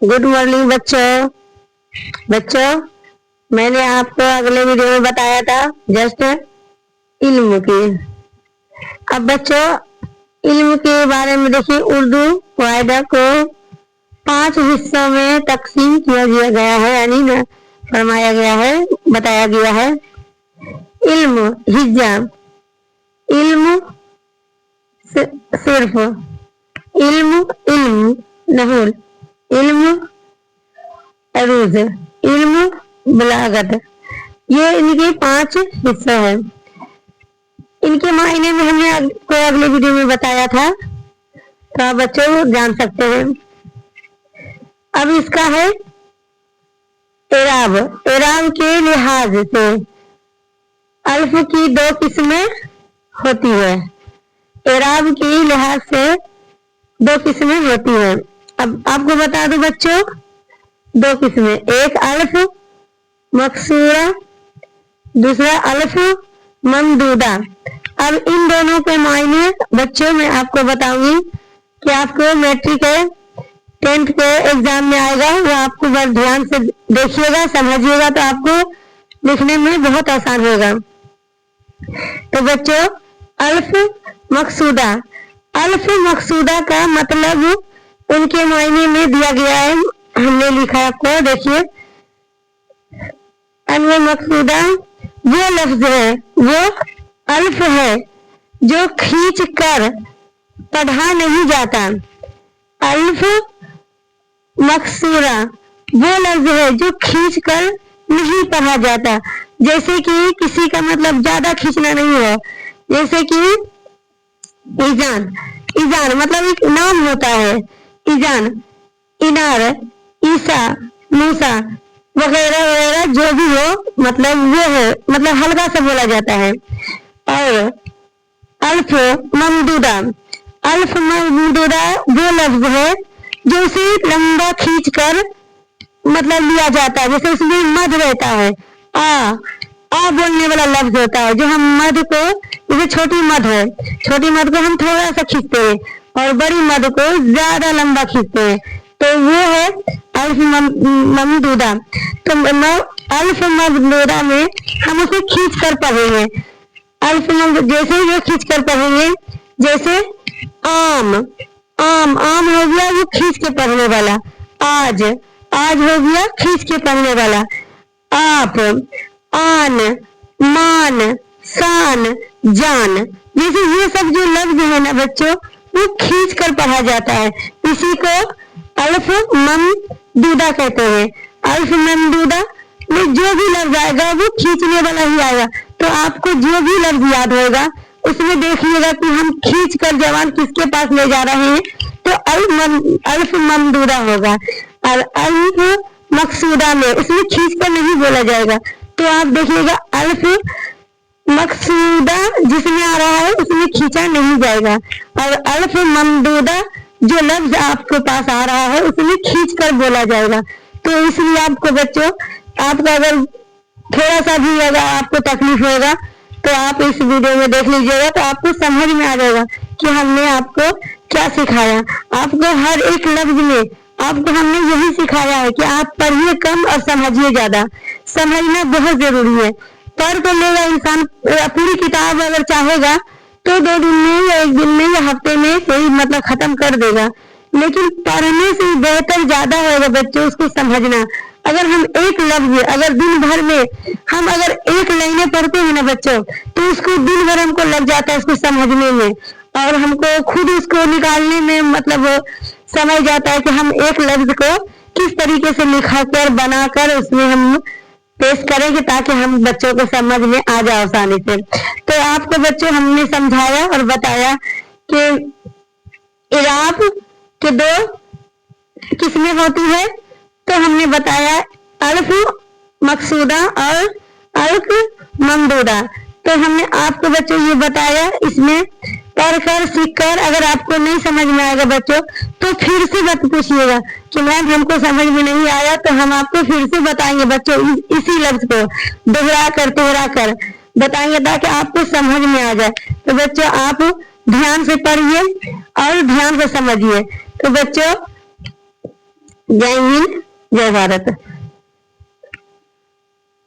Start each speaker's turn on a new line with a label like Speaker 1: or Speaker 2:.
Speaker 1: Good morning बच्चों मैंने आपको अगले वीडियो में बताया था जस्ट इल्म की। अब बच्चों इल्म के बारे में देखिए, उर्दू वायदा को 5 हिस्सों में तकसीम किया गया है, यानी ना फरमाया गया है, बताया गया है। इल्म हिज्जा, इल्म सिर्फ, इल्म नहुल, इल्म अरूज, इल्म बलागत, ये इनके 5 हिस्से हैं। इनके मायने में हमने आपको अगले वीडियो में बताया था, तो आप बच्चों जान सकते हैं। अब इसका है एराब। एराब के लिहाज से अल्फ की 2 किस्में होती है। एराब के लिहाज से 2 किस्में होती है। अब आपको बता दूं बच्चों, 2 किस्में, एक अल्फ मकसूरा, दूसरा अल्फ ममदूदा। अब इन दोनों के मायने बच्चों मैं आपको बताऊंगी कि आपको मैट्रिक के 10th के एग्जाम में आएगा, वो आपको बस ध्यान से देखिएगा, समझिएगा, तो आपको लिखने में बहुत आसान होगा। तो बच्चों अल्फ मकसूदा, अल्फ मकसूदा का मतलब उनके मायने में दिया गया है, हमने लिखा है आपको, देखिए। अल्फ मकसूदा वो लफ्ज है, वो अल्फ है जो खींच कर पढ़ा नहीं जाता। अल्फ मकसूरा वो लफ्ज है जो खींच कर नहीं पढ़ा जाता। जैसे कि किसी का मतलब ज्यादा खींचना नहीं है, जैसे कि ईजान, ईजान मतलब एक नाम होता है, ईजान, इनार, ईसा, मूसा वगैरह वगैरह जो भी हो, मतलब वो है, मतलब हल्का सा बोला जाता है। और अल्फ ममदूदा, अल्फ ममदूदा वो लफ्ज है जो उसे लंबा खींच कर मतलब लिया जाता है, जैसे उसमें मद रहता है, आ बोलने वाला लफ्ज होता है, जो हम मद को, जैसे छोटी मद है, छोटी मद को हम थोड़ा सा खींचते हैं और बड़ी मद को ज्यादा लंबा खींचते हैं, तो वो है अल्फ ममदूदा। तो अल्फ ममदूदा में हम उसे खींच कर पढ़ेंगे। अल्फ जैसे वो खींच कर पढ़ेंगे, जैसे आम, आम, आम हो गया वो खींच के पढ़ने वाला। आज, आज हो गया खींच के पढ़ने वाला। आप, आन, मान, शान, जान, जैसे ये सब जो लफ्ज है ना बच्चों, वो खींच कर पढ़ा जाता है। इसी को अल्फ ममदूदा कहते हैं। अल्फ ममदूदा में जो भी लफ्ज आएगा वो खींचने वाला ही आएगा। तो आपको जो भी लफ्ज याद होगा उसमें देखिएगा कि हम खींच कर जवान किसके पास ले जा रहे हैं, तो अल्फ ममदूदा होगा। और अल्फ मकसूदा में उसमें खींच कर नहीं बोला जाएगा, तो आप देखिएगा अल्फ मकसूदा जिसमें आ रहा है उसमें खींचा नहीं जाएगा, और अल्फ ममदूदा जो लफ्ज आपके पास आ रहा है उसमें खींच कर बोला जाएगा। तो इसलिए आपको बच्चों, आपका अगर थोड़ा सा भी अगर आपको तकलीफ होगा तो आप इस वीडियो में देख लीजिएगा, तो आपको समझ में आ जाएगा कि हमने आपको क्या सिखाया। आपको हर एक लफ्ज में आपको हमने यही सिखाया है कि आप पढ़िए कम और समझिए ज्यादा। समझना बहुत जरूरी है। पढ़ तो लेगा इंसान, पूरी किताब अगर चाहेगा तो 2 दिन में या 1 दिन में या हफ्ते में कोई मतलब खत्म कर देगा, लेकिन पढ़ने से बेहतर ज्यादा होगा बच्चों उसको समझना। अगर हम एक लफ्ज, अगर दिन भर में हम अगर 1 लाइनें पढ़ते हैं ना बच्चों, तो उसको दिन भर हमको लग जाता है उसको समझने में, और हमको खुद उसको निकालने में मतलब समझ जाता है कि हम एक लफ्ज को किस तरीके से लिखा कर बनाकर उसमें हम पेश करेंगे, ताकि हम बच्चों को समझ में आ जाए आसानी से। तो आपको बच्चों हमने समझाया और बताया कि इराब के 2 किस्में होती है। तो हमने बताया अल्फ मकसूदा और अल्फ ममदूदा। तो हमने आपको बच्चों ये बताया, इसमें पढ़ कर सीख कर अगर आपको नहीं समझ में आएगा बच्चों तो फिर से मत पूछिएगा कि मैम हमको समझ में नहीं आया, तो हम आपको फिर से बताएंगे बच्चों, इसी लफ्ज को दोहरा कर बताएंगे ताकि आपको समझ में आ जाए। तो बच्चों आप ध्यान से पढ़िए और ध्यान से समझिए। तो बच्चों जय हिंद जय भारत।